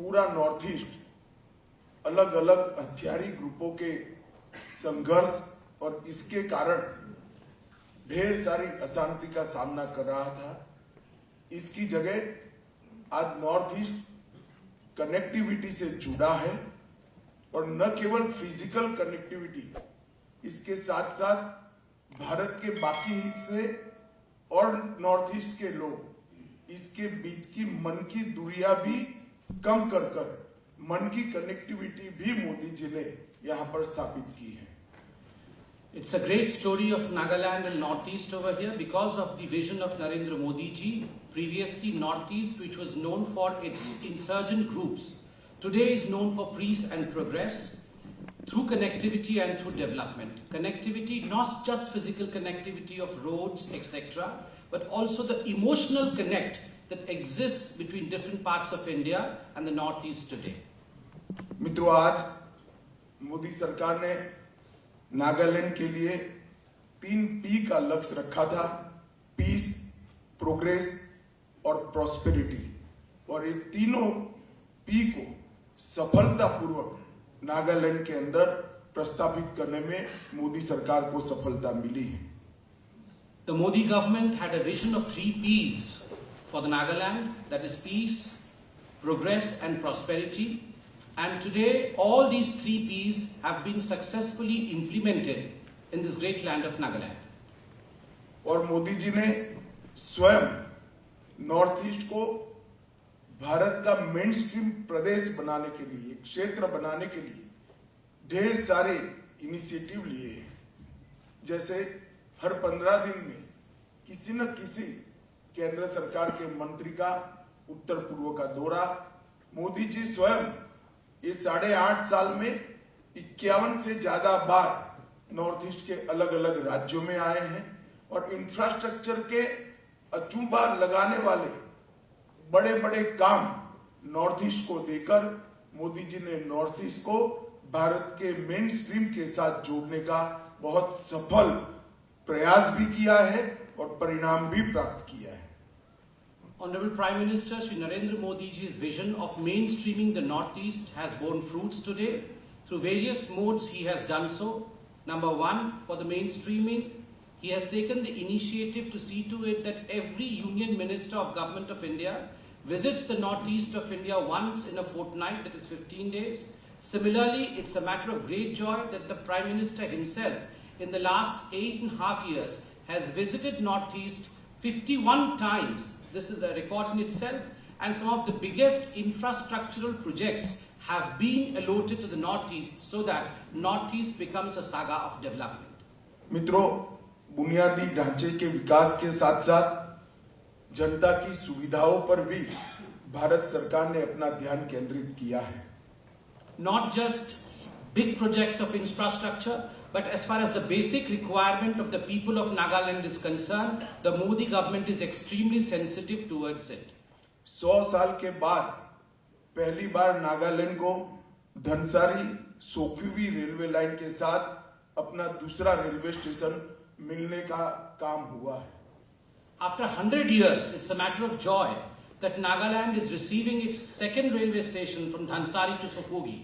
पूरा north east अलग अलग हथियारी ग्रुपों के संघर्ष और इसके कारण ढेर सारी अशांति का सामना कर रहा था। इसकी जगह आज नॉर्थ ईस्ट कनेक्टिविटी से जुड़ा है और न केवल फिजिकल कनेक्टिविटी, इसके साथ साथ भारत के बाकी हिस्से और नॉर्थ ईस्ट के लोग इसके बीच की मन की दूरियां भी कम कर मन की कनेक्टिविटी भी मोदी जी ने यहां पर स्थापित की है। It's a great story of Nagaland and Northeast over here because of the vision of Narendra Modi ji. Previously, Northeast, which was known for its insurgent groups, today is known for peace and progress through connectivity and through development. Connectivity, not just physical connectivity of roads, etc., but also the emotional connect that exists between different parts of India and the Northeast today. मित्रों, आज मोदी सरकार ने नागालैंड के लिए 3 P का लक्ष्य रखा था, पीस, प्रोग्रेस और प्रॉस्पेरिटी, और ये तीनों P को सफलतापूर्वक नागालैंड के अंदर प्रस्तावित करने में मोदी सरकार को सफलता मिली है। The Modi government had a vision of 3 Ps for the Nagaland, that is peace, progress and prosperity. And today, all these 3 Ps have been successfully implemented in this great land of Nagaland. और मोदी जी ने स्वयं north east को भारत का main stream प्रदेश बनाने के लिए, क्षेत्र बनाने के लिए ढेर सारे इनिशिएटिव लिए हैं। जैसे हर 15 दिन में किसी न किसी केंद्र सरकार के मंत्री का उत्तर पूर्व का दौरा, मोदी जी स्वयं ये 8.5 साल में 51 से ज्यादा बार नॉर्थ ईस्ट के अलग अलग राज्यों में आए हैं और इंफ्रास्ट्रक्चर के अचूबा लगाने वाले बड़े बड़े काम नॉर्थ ईस्ट को देकर मोदी जी ने नॉर्थ ईस्ट को भारत के मेन स्ट्रीम के साथ जोड़ने का बहुत सफल प्रयास भी किया है और परिणाम भी प्राप्त किया है। Honorable Prime Minister Shri Narendra Modi ji's vision of mainstreaming the Northeast has borne fruits today. Through various modes he has done so. Number 1, for the mainstreaming, he has taken the initiative to see to it that every Union Minister of Government of India visits the Northeast of India once in a fortnight, that is 15 days. Similarly, it's a matter of great joy that the Prime Minister himself in the last 8.5 years has visited Northeast 51 times. This is a record in itself, and some of the biggest infrastructural projects have been allotted to the Northeast so that Northeast becomes a saga of development. मित्रों, बुनियादी ढांचे के विकास के साथ साथ जनता की सुविधाओं पर भी भारत सरकार ने अपना ध्यान केंद्रित किया है। Not just big projects of infrastructure, but as far as the basic requirement of the people of Nagaland is concerned, the Modi government is extremely sensitive towards it. 100 साल के बाद पहली बार नागालैंड को धनसारी सोक्यूवी रेलवे लाइन के साथ अपना दूसरा रेलवे स्टेशन मिलने का काम हुआ है। After 100 years, it's a matter of joy that Nagaland is receiving its second railway station from Dhansari to Sopogi.